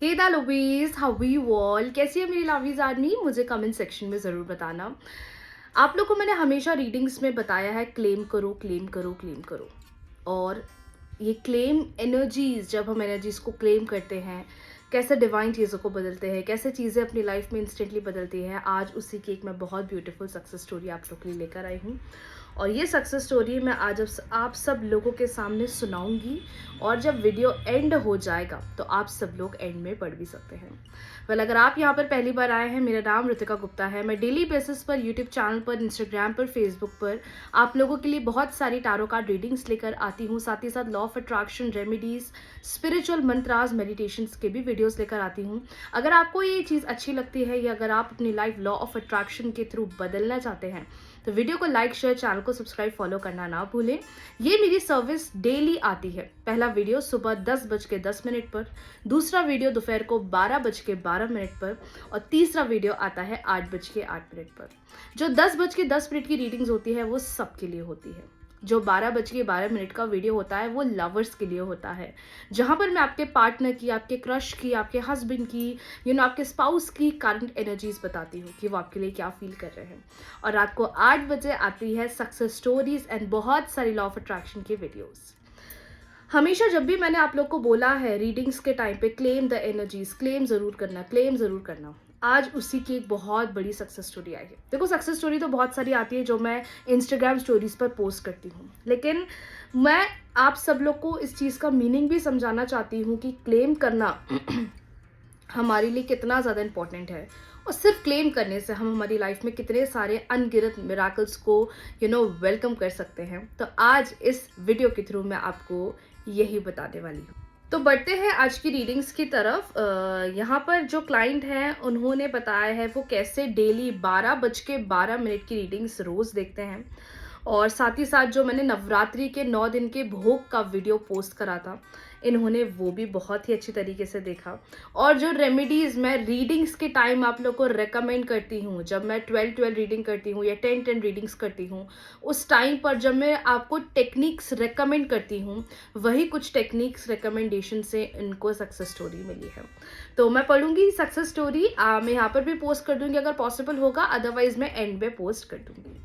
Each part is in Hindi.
हे दा लवीज, हाउ वी ऑल, कैसी है मेरी लवीज आर्मी? मुझे कमेंट सेक्शन में ज़रूर बताना। आप लोग को मैंने हमेशा रीडिंग्स में बताया है क्लेम करो क्लेम करो क्लेम करो। और ये क्लेम एनर्जीज, जब हम एनर्जीज को क्लेम करते हैं, कैसे डिवाइन चीज़ों को बदलते हैं, कैसे चीज़ें अपनी लाइफ में इंस्टेंटली बदलती हैं। आज उसी की एक मैं बहुत ब्यूटीफुल सक्सेस स्टोरी आप लोग के लिए लेकर आई हूँ। और ये सक्सेस स्टोरी मैं आज आप सब लोगों के सामने सुनाऊंगी। और जब वीडियो एंड हो जाएगा तो आप सब लोग एंड में पढ़ भी सकते हैं। अगर आप यहाँ पर पहली बार आए हैं, मेरा नाम ऋतिका गुप्ता है। मैं डेली बेसिस पर यूट्यूब चैनल पर, इंस्टाग्राम पर, फेसबुक पर आप लोगों के लिए बहुत सारी टारो कार्ड रीडिंग्स लेकर आती हूँ। साथ ही साथ law of attraction remedies, spiritual mantras, meditations के भी वीडियोस लेकर आती हूँ। अगर आपको ये चीज़ अच्छी लगती है या अगर आप अपनी लाइफ लॉ ऑफ अट्रैक्शन के थ्रू बदलना चाहते हैं तो वीडियो को लाइक, शेयर, चैनल को सब्सक्राइब, फॉलो करना ना भूलें। ये मेरी सर्विस डेली आती है। पहला वीडियो सुबह 10:10 पर, दूसरा वीडियो दोपहर को 12:12 पर और तीसरा वीडियो आता है 8:08 पर। जो 10:10 की रीडिंग्स होती है वो सबके लिए होती है। जो 12:12 का वीडियो होता है वो लवर्स के लिए होता है, जहां पर मैं आपके पार्टनर की, आपके क्रश की, आपके हस्बैंड की, आपके स्पाउस की करंट एनर्जीज बताती हूँ कि वो आपके लिए क्या फील कर रहे हैं। और रात को 8 बजे आती है सक्सेस स्टोरीज एंड बहुत सारी लॉ ऑफ अट्रैक्शन की वीडियोस। हमेशा जब भी मैंने आप लोग को बोला है रीडिंग्स के टाइम पे क्लेम द एनर्जीज, क्लेम जरूर करना, क्लेम जरूर करना, आज उसी की एक बहुत बड़ी सक्सेस स्टोरी आई है। देखो, सक्सेस स्टोरी तो बहुत सारी आती है जो मैं इंस्टाग्राम स्टोरीज पर पोस्ट करती हूँ, लेकिन मैं आप सब लोग को इस चीज़ का मीनिंग भी समझाना चाहती हूँ कि क्लेम करना हमारे लिए कितना ज़्यादा इंपॉर्टेंट है। और सिर्फ क्लेम करने से हम हमारी लाइफ में कितने सारे अनगिनत मिराकल्स को वेलकम कर सकते हैं। तो आज इस वीडियो के थ्रू मैं आपको यही बताने वाली हूँ। तो बढ़ते हैं आज की रीडिंग्स की तरफ। यहाँ पर जो क्लाइंट हैं उन्होंने बताया है वो कैसे डेली 12:12 की रीडिंग्स रोज देखते हैं। और साथ ही साथ जो मैंने नवरात्रि के 9 दिन के भोग का वीडियो पोस्ट करा था, इन्होंने वो भी बहुत ही अच्छी तरीके से देखा। और जो रेमेडीज़ मैं रीडिंग्स के टाइम आप लोग को रेकमेंड करती हूँ, जब मैं 12-12 रीडिंग करती हूँ या 10-10 रीडिंग्स करती हूँ, उस टाइम पर जब मैं आपको टेक्निक्स रेकमेंड करती हूँ, वही कुछ टेक्निक्स रिकमेंडेशन से इनको सक्सेस स्टोरी मिली है। तो मैं पढ़ूंगी सक्सेस स्टोरी, मैं यहाँ पर भी पोस्ट कर दूंगी अगर पॉसिबल होगा, अदरवाइज मैं एंड में पोस्ट कर दूंगी।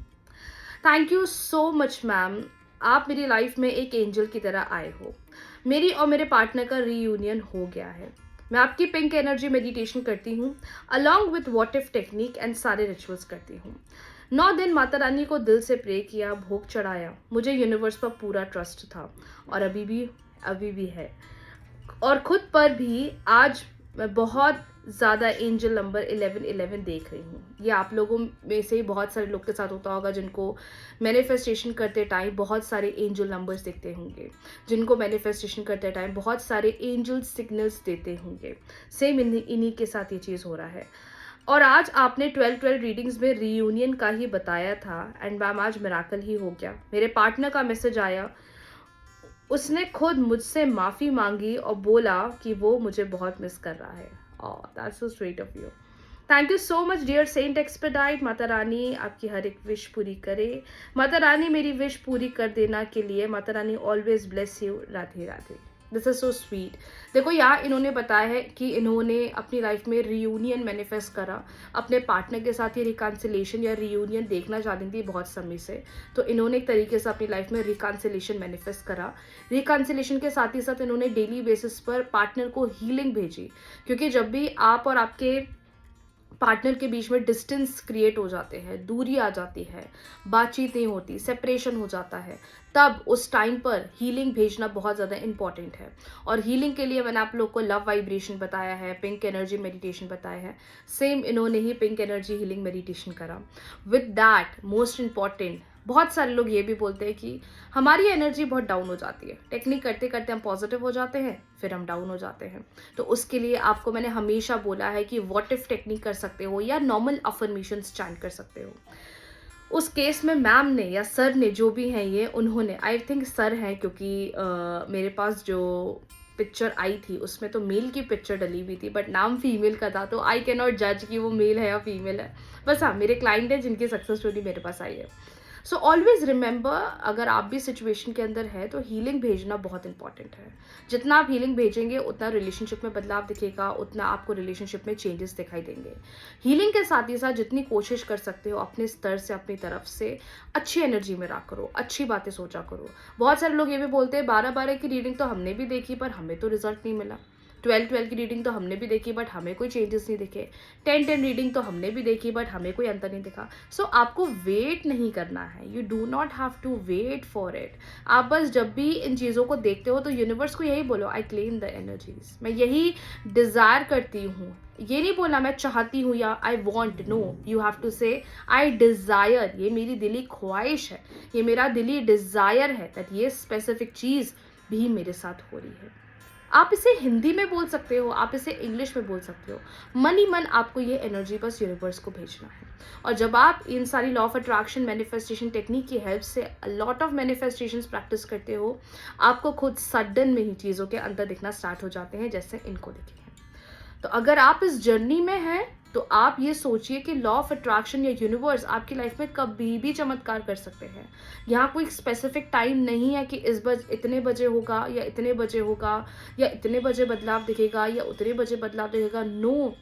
Thank you so much ma'am, आप मेरी लाइफ में एक एंजल की तरह आए हो। मेरी और मेरे पार्टनर का रीयूनियन हो गया है। मैं आपकी पिंक एनर्जी मेडिटेशन करती हूँ along with what if technique and सारे रिचुअल्स करती हूँ। 9 दिन माता रानी को दिल से प्रे किया, भोग चढ़ाया। मुझे यूनिवर्स पर पूरा ट्रस्ट था और अभी भी है। और खुद पर भी आज मैं बहुत ज़्यादा एंजल नंबर 1111 देख रही हूँ। ये आप लोगों में से ही बहुत सारे लोग के साथ होता होगा जिनको मैनिफेस्टेशन करते टाइम बहुत सारे एंजल नंबर्स दिखते होंगे, जिनको मैनिफेस्टेशन करते टाइम बहुत सारे एंजल सिग्नल्स देते होंगे। सेम इन्हीं के साथ ये चीज़ हो रहा है। और आज आपने 12-12 रीडिंग्स में रीयूनियन का ही बताया था एंड मैम आज मिराकल ही हो गया। मेरे पार्टनर का मैसेज आया, उसने खुद मुझसे माफ़ी मांगी और बोला कि वो मुझे बहुत मिस कर रहा है। Oh, that's so sweet of you. Thank you so much dear saint expedite. Mata Rani आपकी हर एक विश पूरी करे। माता रानी मेरी विश पूरी कर देना के लिए Mata Rani always bless you. Radhe Radhe. This is so sweet. देखो, यहाँ इन्होंने बताया है कि इन्होंने अपनी लाइफ में रीयूनियन मैनिफेस्ट करा। अपने पार्टनर के साथ ये रिकन्सिलेशन या रीयूनियन देखना चाहती थी बहुत समय से, तो इन्होंने एक तरीके से अपनी लाइफ में रिकन्सिलेशन मैनिफेस्ट करा। रिकन्सिलेशन के साथ ही साथ इन्होंने डेली बेसिस पर पार्टनर को हीलिंग भेजी, क्योंकि जब भी आप और आपके पार्टनर के बीच में डिस्टेंस क्रिएट हो जाते हैं, दूरी आ जाती है, बातचीत नहीं होती, सेपरेशन हो जाता है, तब उस टाइम पर हीलिंग भेजना बहुत ज़्यादा इंपॉर्टेंट है। और हीलिंग के लिए मैंने आप लोग को लव वाइब्रेशन बताया है, पिंक एनर्जी मेडिटेशन बताया है। सेम इन्होंने ही पिंक एनर्जी हीलिंग मेडिटेशन करा। विद दैट मोस्ट इम्पॉर्टेंट, बहुत सारे लोग ये भी बोलते हैं कि हमारी एनर्जी बहुत डाउन हो जाती है, टेक्निक करते करते हम पॉजिटिव हो जाते हैं, फिर हम डाउन हो जाते हैं। तो उसके लिए आपको मैंने हमेशा बोला है कि व्हाट इफ टेक्निक कर सकते हो या नॉर्मल अफर्मेशंस चैंट कर सकते हो। उस केस में मैम ने या सर ने, जो भी हैं ये, उन्होंने, आई थिंक सर हैं, क्योंकि मेरे पास जो पिक्चर आई थी उसमें तो मेल की पिक्चर डली हुई थी, बट नाम फीमेल का था, तो आई कैन नॉट जज कि वो मेल है या फीमेल है। बस हाँ, मेरे क्लाइंट है जिनकी सक्सेस स्टोरी मेरे पास आई है। सो ऑलवेज रिमेंबर, अगर आप भी सिचुएशन के अंदर है तो हीलिंग भेजना बहुत इंपॉर्टेंट है। जितना आप हीलिंग भेजेंगे उतना रिलेशनशिप में बदलाव दिखेगा, उतना आपको रिलेशनशिप में चेंजेस दिखाई देंगे। हीलिंग के साथ ही साथ जितनी कोशिश कर सकते हो अपने स्तर से, अपनी तरफ से अच्छी एनर्जी में रहा करो, अच्छी बातें सोचा करो। बहुत सारे लोग ये भी बोलते हैं 12-12 की रीडिंग तो हमने भी देखी पर हमें तो रिजल्ट नहीं मिला, 12-12 की रीडिंग तो हमने भी देखी बट हमें कोई चेंजेस नहीं दिखे, 10-10 रीडिंग तो हमने भी देखी बट हमें कोई अंतर नहीं दिखा। सो आपको वेट नहीं करना है, you do not have to wait for it. आप बस जब भी इन चीज़ों को देखते हो तो यूनिवर्स को यही बोलो, आई क्लेम द एनर्जीज, मैं यही डिज़ायर करती हूँ। ये नहीं बोलना मैं चाहती हूँ या I want, no, you have to say I desire, ये मेरी दिली ख्वाहिश है, ये मेरा दिली डिज़ायर है दैट ये स्पेसिफिक चीज़ भी मेरे साथ हो रही है। आप इसे हिंदी में बोल सकते हो, आप इसे इंग्लिश में बोल सकते हो, मन ही मन आपको ये एनर्जी बस यूनिवर्स को भेजना है। और जब आप इन सारी law of attraction manifestation technique की हेल्प से लॉट ऑफ मैनिफेस्टेशंस प्रैक्टिस करते हो, आपको खुद सडन में ही चीज़ों के अंतर दिखना स्टार्ट हो जाते हैं, जैसे इनको दिखे हैं। तो अगर आप इस जर्नी में हैं तो आप ये सोचिए कि लॉ ऑफ अट्रैक्शन या यूनिवर्स आपकी लाइफ में कभी भी चमत्कार कर सकते हैं। यहाँ कोई स्पेसिफिक टाइम नहीं है कि इतने बजे होगा या इतने बजे होगा या इतने बजे बदलाव दिखेगा या उतने बजे बदलाव दिखेगा। नो,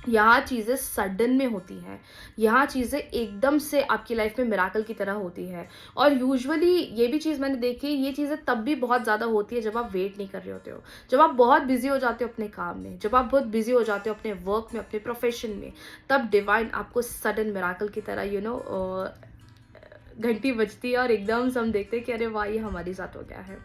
यहाँ चीज़ें सडन में होती हैं, यहाँ चीज़ें एकदम से आपकी लाइफ में मिराकल की तरह होती है। और यूजुअली ये भी चीज़ मैंने देखी, ये चीज़ें तब भी बहुत ज़्यादा होती है जब आप वेट नहीं कर रहे होते हो, जब आप बहुत बिजी हो जाते हो अपने काम में, जब आप बहुत बिजी हो जाते हो अपने वर्क में, अपने प्रोफेशन में, तब डिवाइन आपको सडन मिराकल की तरह घंटी बजती है और एकदम से हम देखते हैं कि अरे वाह, ये हमारे साथ हो गया है।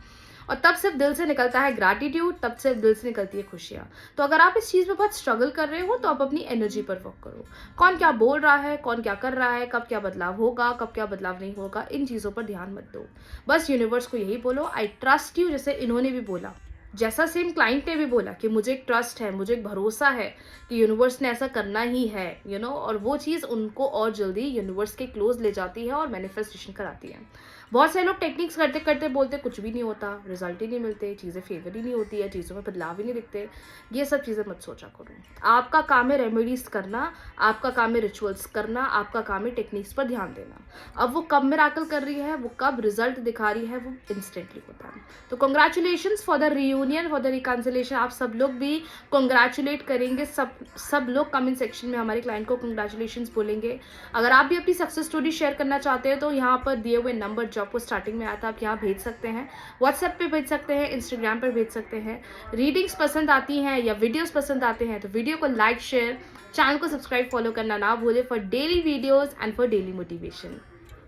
और तब सिर्फ दिल से निकलता है ग्रैटिट्यूड, तब सिर्फ दिल से निकलती है खुशियाँ। तो अगर आप इस चीज़ में बहुत स्ट्रगल कर रहे हो तो आप अपनी एनर्जी पर वर्क करो। कौन क्या बोल रहा है, कौन क्या कर रहा है, कब क्या बदलाव होगा, कब क्या बदलाव नहीं होगा, इन चीज़ों पर ध्यान मत दो। बस यूनिवर्स को यही बोलो, आई ट्रस्ट यू, जैसे इन्होंने भी बोला, जैसा सेम क्लाइंट ने भी बोला कि मुझे एक ट्रस्ट है, मुझे एक भरोसा है कि यूनिवर्स ने ऐसा करना ही है, और वो चीज़ उनको और जल्दी यूनिवर्स के क्लोज ले जाती है और मैनिफेस्टेशन कराती है। बहुत सारे लोग टेक्निक्स करते करते बोलते कुछ भी नहीं होता, रिजल्ट ही नहीं मिलते, चीज़ें फेवर ही नहीं होती है, चीज़ों में बदलाव ही नहीं दिखते। ये सब चीज़ें मत सोचा करो। आपका काम है रेमेडीज करना, आपका काम है रिचुअल्स करना, आपका काम है टेक्निक्स पर ध्यान देना। अब वो कब मिराकल कर रही है, वो कब रिजल्ट दिखा रही है, वो इंस्टेंटली होता है। तो congratulations for the reunion, for the reconciliation. आप सब लोग भी कॉन्ग्रेचुलेट करेंगे, सब लोग कमेंट सेक्शन में हमारे क्लाइंट को कॉन्ग्रेचुलेशंस बोलेंगे। अगर आप भी अपनी सक्सेस स्टोरी शेयर करना चाहते हैं तो यहाँ पर दिए हुए नंबर जो आपको स्टार्टिंग में आया था, आप यहाँ भेज सकते हैं, व्हाट्सएप पे भेज सकते हैं, इंस्टाग्राम पर भेज सकते हैं। रीडिंग्स पसंद आती हैं या वीडियोस पसंद आते हैं तो वीडियो को लाइक, शेयर, चैनल को सब्सक्राइब, फॉलो करना ना भूलें for daily videos and for daily motivation.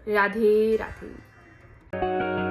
Radhe Radhe.